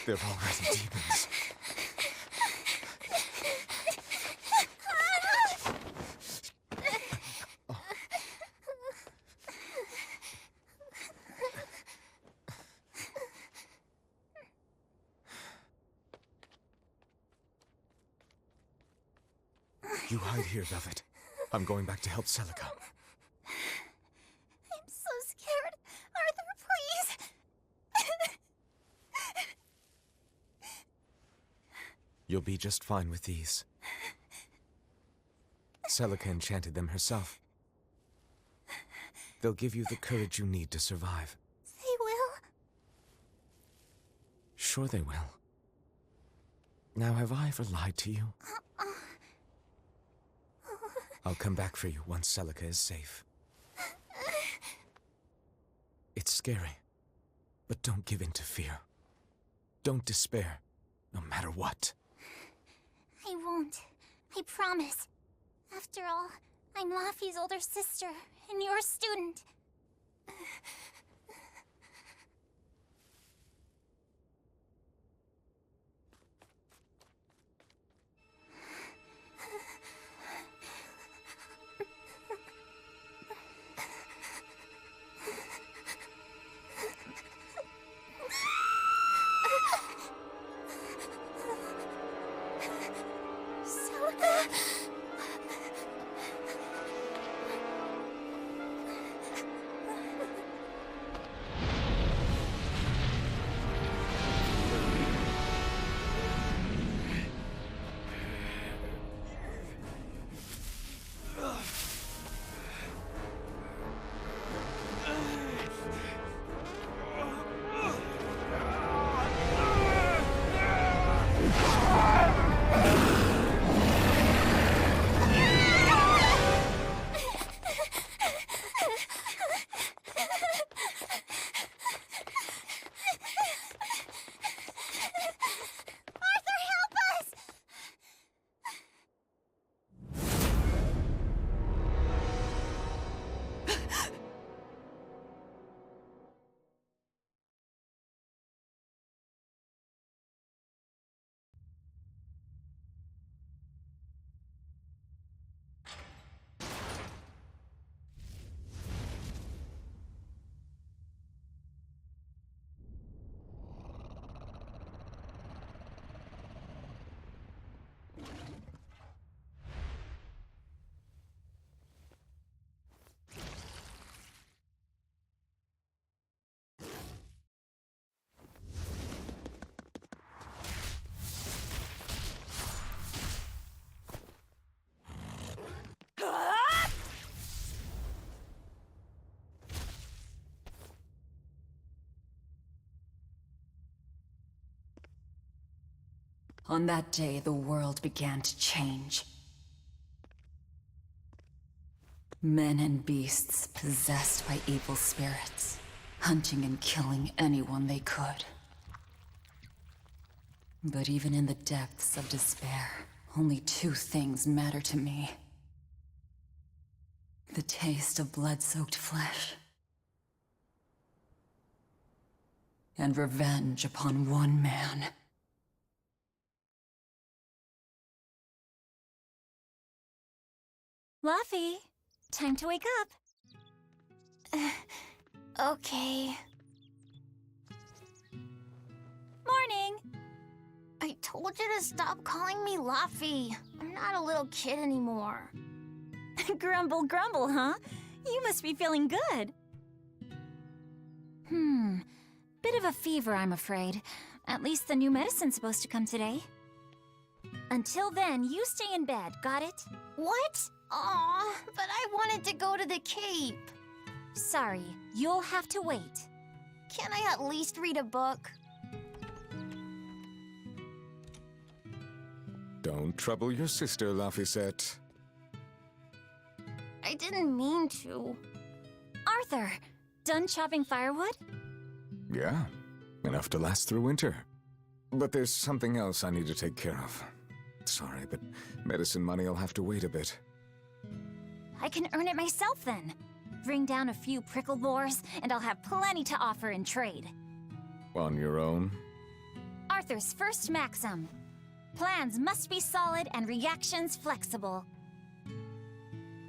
They're already demons. You hide here, Velvet. I'm going back to help Celica. I'm so scared. Arthur, please. You'll be just fine with these. Celica enchanted them herself. They'll give you the courage you need to survive. They will? Sure they will. Now, have I ever lied to you? I'll come back for you once Celica is safe. It's scary, but don't give in to fear. Don't despair, no matter what. I won't. I promise. After all, I'm Laffy's older sister, and your student. On that day, the world began to change. Men and beasts possessed by evil spirits, hunting and killing anyone they could. But even in the depths of despair, only two things matter to me. The taste of blood-soaked flesh, and revenge upon one man. Luffy, time to wake up. Okay. Morning. I told you to stop calling me Luffy. I'm not a little kid anymore. Grumble, grumble, huh? You must be feeling good. Bit of a fever, I'm afraid. At least the new medicine's supposed to come today. Until then, you stay in bed, got it? What? Aw, but I wanted to go to the Cape. Sorry, you'll have to wait. Can't I at least read a book? Don't trouble your sister, Laphicet. I didn't mean to. Arthur, done chopping firewood? Yeah, enough to last through winter. But there's something else I need to take care of. Sorry, but medicine money'll have to wait a bit. I can earn it myself then. Bring down a few prickle boars, and I'll have plenty to offer in trade. On your own? Arthur's first maxim. Plans must be solid and reactions flexible.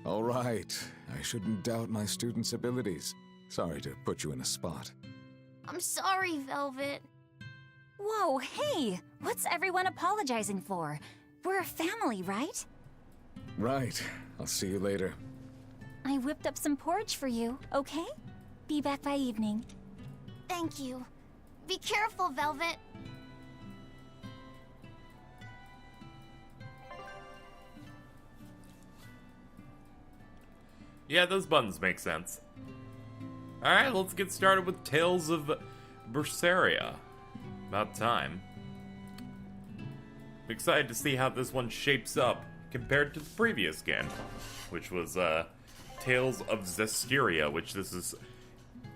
All right. I shouldn't doubt my students' abilities. Sorry to put you in a spot. I'm sorry, Velvet. Whoa, hey! What's everyone apologizing for? We're a family, right? Right. I'll see you later. I whipped up some porridge for you, okay? Be back by evening. Thank you. Be careful, Velvet. Yeah, those buttons make sense. Alright, let's get started with Tales of Berseria. About time. I'm excited to see how this one shapes up compared to the previous game, which was Tales of Berseria, which this is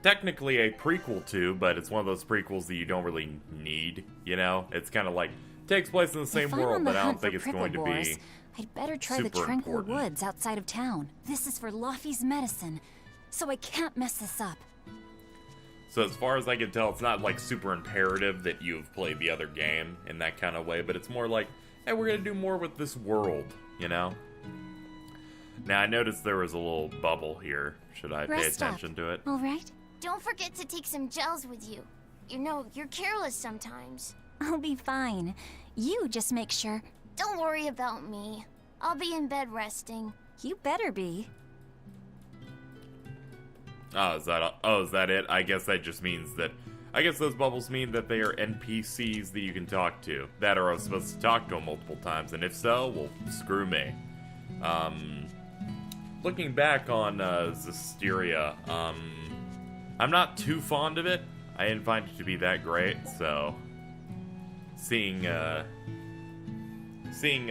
technically a prequel to, but it's one of those prequels that you don't really need, you know? It's kind of like, takes place in the same world, but I don't think it's going to be I'd better try the super tranquil important. woods outside of town. This is for Luffy's medicine, so I can't mess this up. So as far as I can tell, it's not like super imperative that you've played the other game in that kind of way, but it's more like, hey, we're gonna do more with this world, you know? Now, I noticed there was a little bubble here. Should I pay attention to it? All right? Don't forget to take some gels with you. You know, you're careless sometimes. I'll be fine. You just make sure. Don't worry about me. I'll be in bed resting. You better be. Oh, is that it? I guess that just means that... I guess those bubbles mean that they are NPCs that you can talk to. That or I was supposed to talk to them multiple times, and if so, well, screw me. Looking back on Berseria, I'm not too fond of it. I didn't find it to be that great, so... Seeing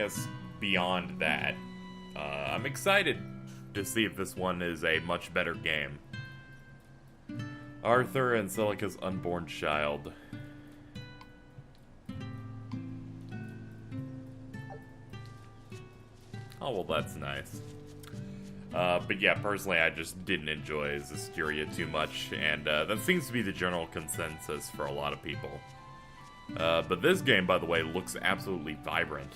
us beyond that, I'm excited to see if this one is a much better game. Arthur and Celica's unborn child. Oh, well, that's nice. But yeah, personally, I just didn't enjoy Berseria too much, and that seems to be the general consensus for a lot of people. But this game, by the way, looks absolutely vibrant.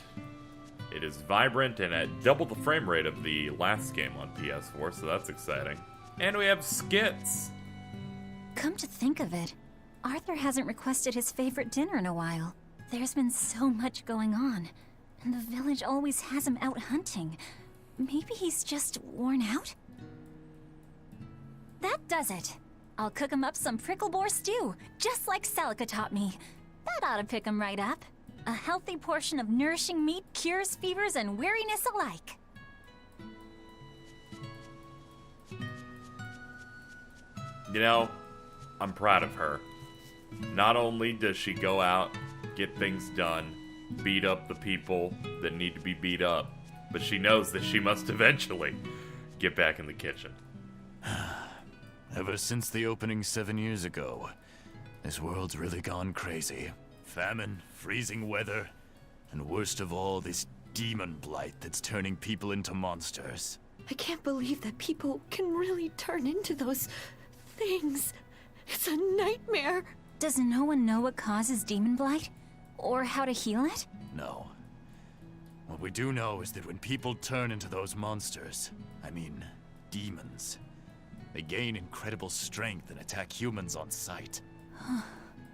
It is vibrant and at double the frame rate of the last game on PS4, so that's exciting. And we have skits! Come to think of it, Arthur hasn't requested his favorite dinner in a while. There's been so much going on, and the village always has him out hunting. Maybe he's just worn out? That does it! I'll cook him up some prickle boar stew, just like Celica taught me. That ought to pick him right up. A healthy portion of nourishing meat cures fevers and weariness alike. You know, I'm proud of her. Not only does she go out, get things done, beat up the people that need to be beat up. But she knows that she must eventually get back in the kitchen. Ever since the opening 7 years ago, this world's really gone crazy. Famine, freezing weather, and worst of all, this demon blight that's turning people into monsters. I can't believe that people can really turn into those things. It's a nightmare. Does no one know what causes demon blight? Or how to heal it? No. What we do know is that when people turn into those monsters, I mean, demons, they gain incredible strength and attack humans on sight.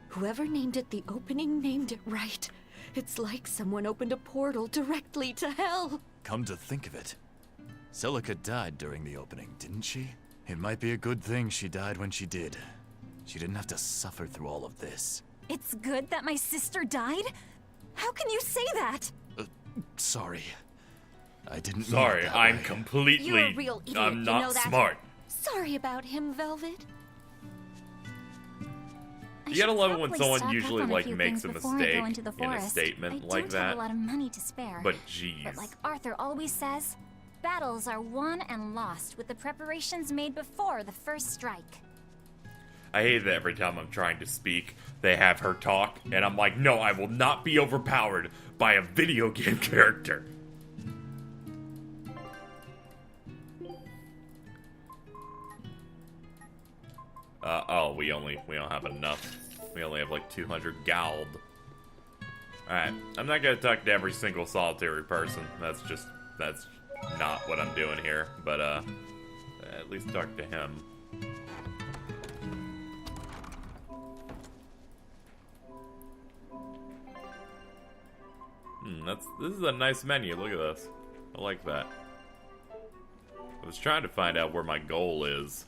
Whoever named it the opening named it right. It's like someone opened a portal directly to hell. Come to think of it, Celica died during the opening, didn't she? It might be a good thing she died when she did. She didn't have to suffer through all of this. It's good that my sister died? How can you say that? Sorry. I didn't mean Sorry, it that I'm way. completely... You're a real idiot, I'm you not know that? smart. Sorry about him, Velvet. You gotta love it when someone usually, like, makes a mistake in a statement like I don't have that. a lot of money to spare. But jeez. But like Arthur always says, battles are won and lost with the preparations made before the first strike. I hate that every time I'm trying to speak, they have her talk, and I'm like, no, I will not be overpowered by a video game character. Oh, we don't have enough. We only have like 200 gold. Alright, I'm not gonna talk to every single solitary person. That's not what I'm doing here. But, at least talk to him. This is a nice menu. Look at this. I like that. I was trying to find out where my goal is.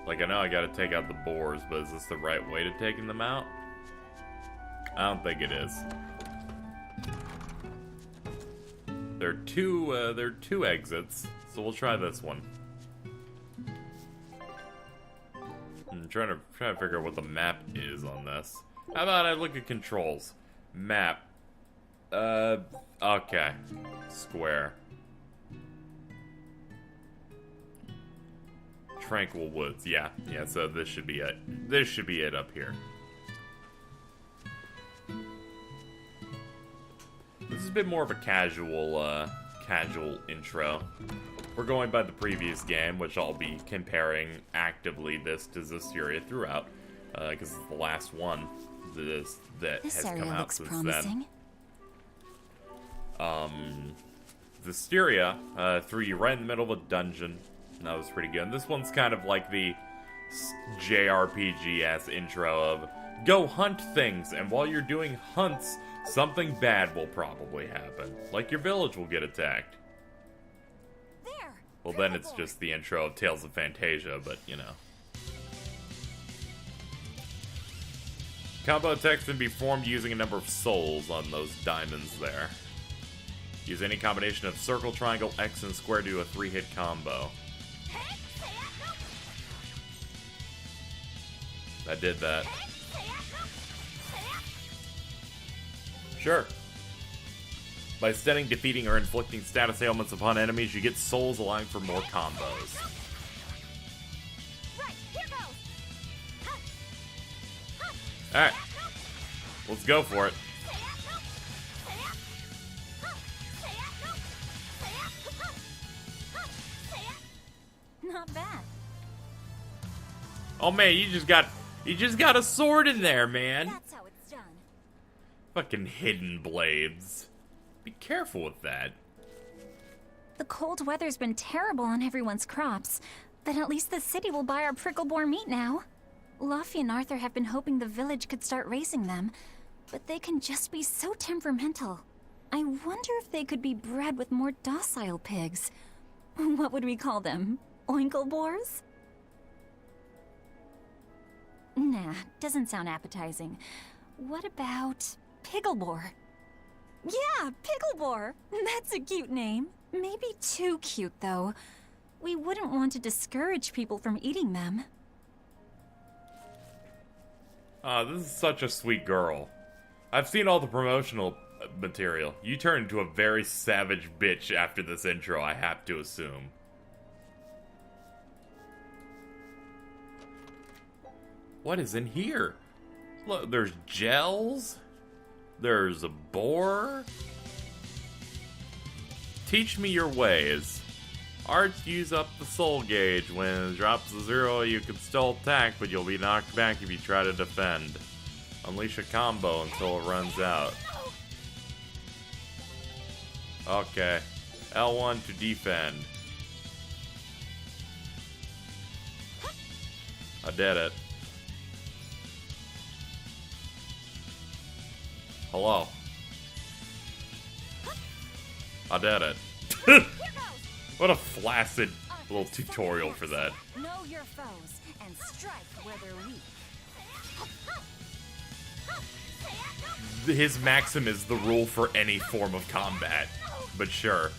Like, I know I gotta take out the boars, but is this the right way to taking them out? I don't think it is. There are two exits, so we'll try this one. I'm trying to figure out what the map is on this. How about I look at controls? Map. Okay. Square. Tranquil Woods. Yeah, so this should be it. This should be it up here. This has been more of a casual intro. We're going by the previous game, which I'll be comparing actively this to Berseria throughout, because it's the last one that has come out since promising. then. Berseria threw you right in the middle of a dungeon. And that was pretty good. And this one's kind of like the JRPG-ass intro of go hunt things, and while you're doing hunts, something bad will probably happen. Like your village will get attacked. There. Well, then it's just the intro of Tales of Fantasia, but you know. Combo attacks can be formed using a number of souls on those diamonds there. Use any combination of circle, triangle, X, and square to do a 3-hit combo. I did that. Sure. By stunning, defeating, or inflicting status ailments upon enemies, you get souls allowing for more combos. Right, here goes. Alright. Let's go for it. Not bad. Oh man, you just got a sword in there, man. That's how it's done. Fucking hidden blades. Be careful with that. The cold weather's been terrible on everyone's crops, but at least the city will buy our prickle-boar meat now. Luffy and Arthur have been hoping the village could start raising them, but they can just be so temperamental. I wonder if they could be bred with more docile pigs. What would we call them? Oinkle-boars? Nah, doesn't sound appetizing. What about Pickleboar? Yeah, Pickleboar! That's a cute name. Maybe too cute, though. We wouldn't want to discourage people from eating them. This is such a sweet girl. I've seen all the promotional material. You turn into a very savage bitch after this intro, I have to assume. What is in here? Look, there's gels. There's a boar. Teach me your ways. Arts use up the soul gauge. When it drops to 0, you can still attack, but you'll be knocked back if you try to defend. Unleash a combo until it runs out. Okay. L1 to defend. I did it. Hello. I did it. What a flaccid little tutorial for that. Know your foes and strike where they're weak. His maxim is the rule for any form of combat, but sure.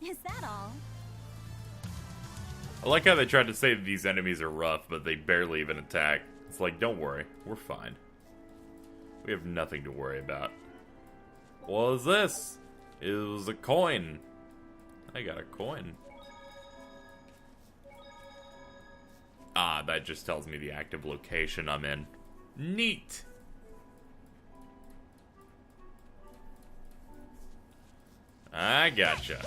Is that all? I like how they tried to say that these enemies are rough, but they barely even attack. It's like, don't worry, we're fine. We have nothing to worry about. What is this? It was a coin. I got a coin. Ah, that just tells me the active location I'm in. Neat! I gotcha.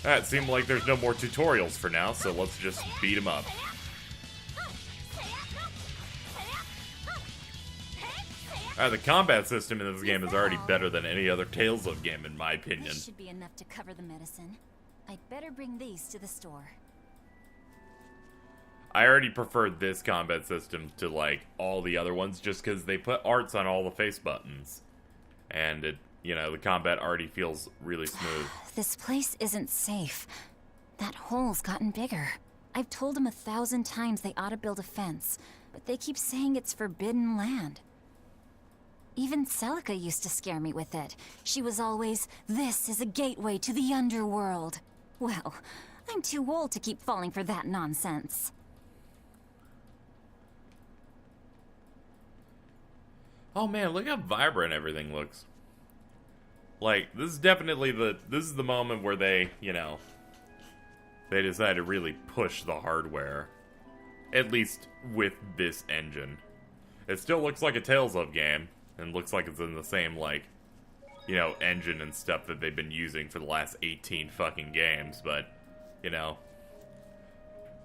It seemed like there's no more tutorials for now, so let's just beat him up. The combat system in this game is already better than any other Tales of game, in my opinion. This should be enough to cover the medicine. I'd better bring these to the store. I already preferred this combat system to, like, all the other ones, just because they put arts on all the face buttons. And it, you know, the combat already feels really smooth. This place isn't safe. That hole's gotten bigger. I've told them 1,000 times they ought to build a fence, but they keep saying it's forbidden land. Even Celica used to scare me with it. She was always, "This is a gateway to the underworld." Well, I'm too old to keep falling for that nonsense. Oh man, look how vibrant everything looks. Like, this is definitely this is the moment where they, you know, they decide to really push the hardware. At least with this engine. It still looks like a Tales of game, and looks like it's in the same, like, you know, engine and stuff that they've been using for the last 18 fucking games, but, you know,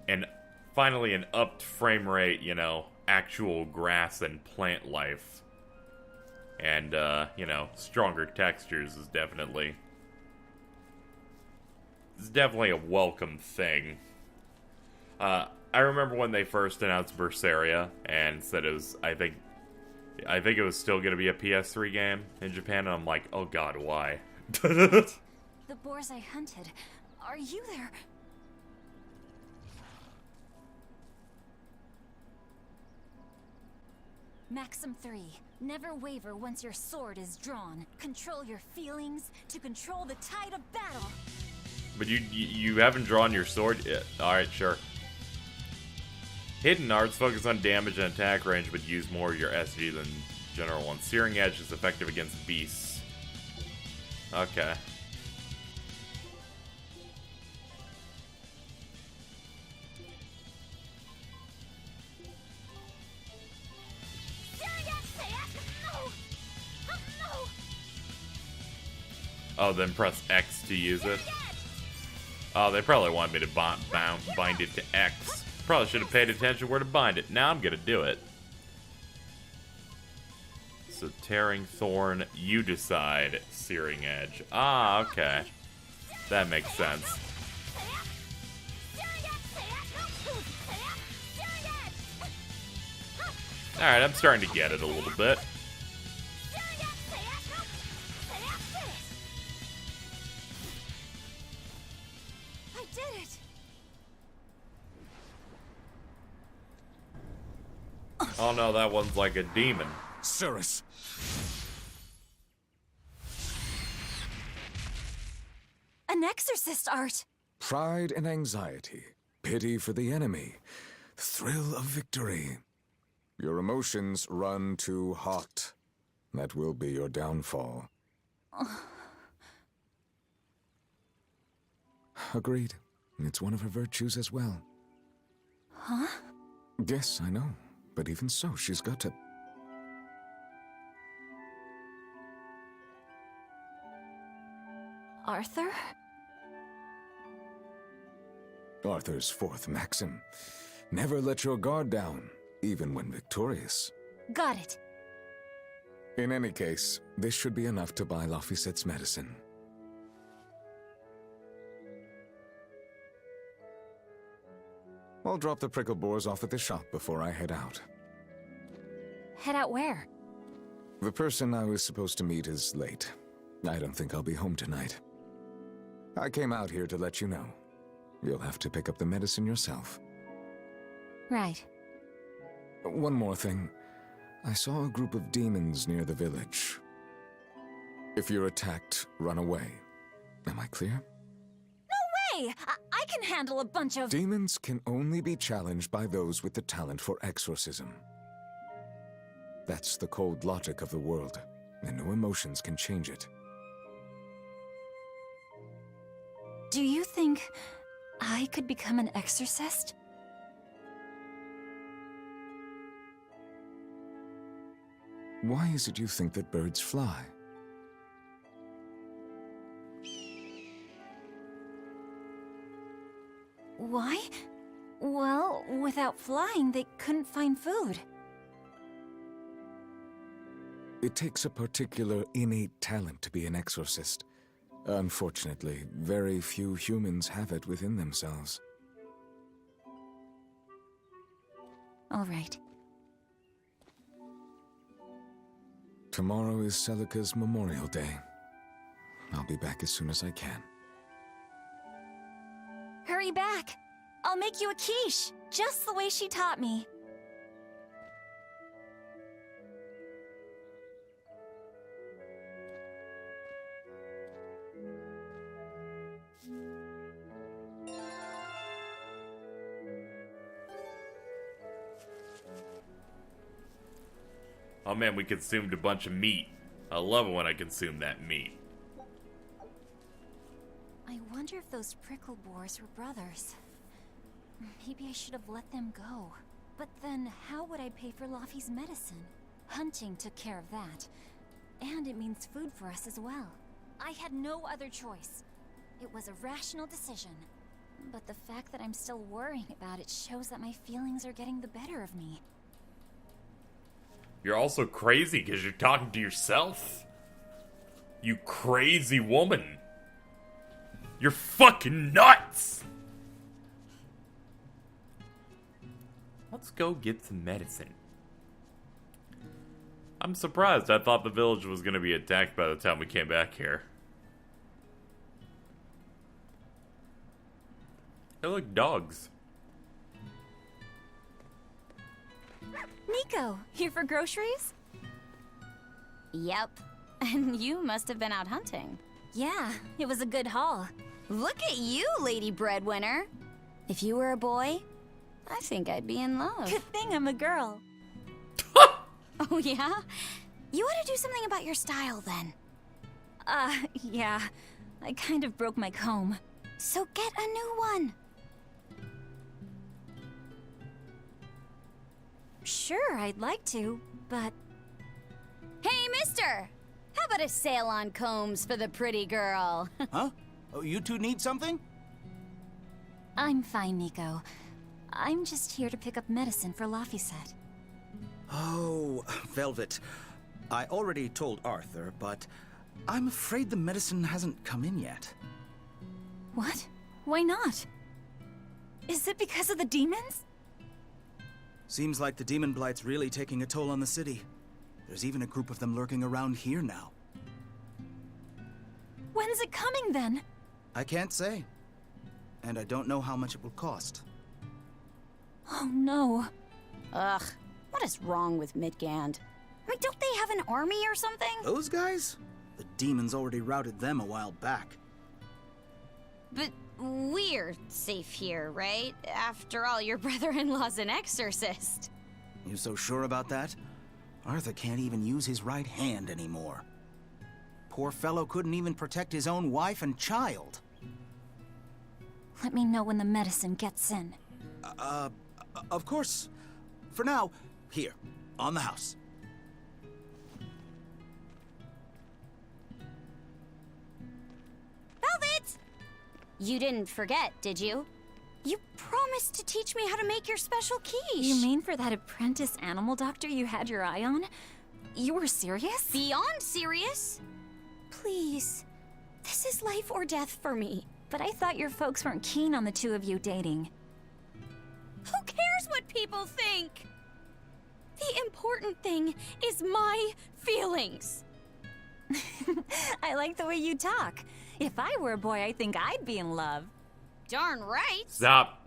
and finally an upped frame rate, you know, actual grass and plant life. And, you know, stronger textures is definitely a welcome thing. I remember when they first announced Berseria and said it was, I think it was still going to be a PS3 game in Japan, and I'm like, oh god, why? The boars I hunted, are you there? Maxim 3. Never waver once your sword is drawn. Control your feelings to control the tide of battle. But you haven't drawn your sword yet. Alright, sure. Hidden arts focus on damage and attack range, but use more of your SG than general ones. Searing Edge is effective against beasts. Okay. Oh, then press X to use it. Oh, they probably want me to bind it to X. Probably should have paid attention where to bind it. Now I'm gonna do it. So, Tearing Thorn, you decide. Searing Edge. Ah, okay. That makes sense. Alright, I'm starting to get it a little bit. I did it! Oh no, that one's like a demon. Cirrus! An exorcist art! Pride and anxiety, pity for the enemy, thrill of victory. Your emotions run too hot. That will be your downfall. Agreed. It's one of her virtues as well. Huh? Yes, I know. But even so, she's got to... Arthur? Arthur's fourth maxim. Never let your guard down, even when victorious. Got it. In any case, this should be enough to buy Laphicette's medicine. I'll drop the prickle boars off at the shop before I head out. Head out where? The person I was supposed to meet is late. I don't think I'll be home tonight. I came out here to let you know. You'll have to pick up the medicine yourself. Right. One more thing. I saw a group of demons near the village. If you're attacked, run away. Am I clear? Hey, I can handle a bunch of... Demons can only be challenged by those with the talent for exorcism. That's the cold logic of the world, and no emotions can change it. Do you think I could become an exorcist? Why is it you think that birds fly? Why? Well, without flying, they couldn't find food. It takes a particular innate talent to be an exorcist. Unfortunately, very few humans have it within themselves. All right. Tomorrow is Celica's Memorial Day. I'll be back as soon as I can. Hurry back! I'll make you a quiche, just the way she taught me. Oh man, we consumed a bunch of meat. I love it when I consume that meat. I wonder if those prickle boars were brothers. Maybe I should have let them go. But then, how would I pay for Laffy's medicine? Hunting took care of that. And it means food for us as well. I had no other choice. It was a rational decision. But the fact that I'm still worrying about it shows that my feelings are getting the better of me. You're also crazy because you're talking to yourself. You crazy woman. You're fucking nuts! Let's go get some medicine. I'm surprised. I thought the village was going to be attacked by the time we came back here. They look dogs. Nico, here for groceries? Yep. And you must have been out hunting. Yeah, it was a good haul. Look at you, Lady Breadwinner. If you were a boy, I think I'd be in love. Good thing I'm a girl. Oh, yeah? You ought to do something about your style, then. Yeah. I kind of broke my comb. So get a new one. Sure, I'd like to, but... Hey, mister! How about a sale on combs for the pretty girl? Huh? Oh, you two need something? I'm fine, Nico. I'm just here to pick up medicine for Laphicette. Oh, Velvet. I already told Arthur, but I'm afraid the medicine hasn't come in yet. What? Why not? Is it because of the demons? Seems like the demon blight's really taking a toll on the city. There's even a group of them lurking around here now. When's it coming, then? I can't say. And I don't know how much it will cost. Oh, no. Ugh, what is wrong with Midgand? I mean, don't they have an army or something? Those guys? The demons already routed them a while back. But we're safe here, right? After all, your brother-in-law's an exorcist. You so sure about that? Arthur can't even use his right hand anymore. Poor fellow couldn't even protect his own wife and child. Let me know when the medicine gets in. Of course. For now, here, on the house. Velvet! You didn't forget, did you? You promised to teach me how to make your special quiche. You mean for that apprentice animal doctor you had your eye on? You were serious? Beyond serious? Please. This is life or death for me. But I thought your folks weren't keen on the two of you dating. Who cares what people think? The important thing is my feelings. I like the way you talk. If I were a boy, I think I'd be in love. Darn right. Stop.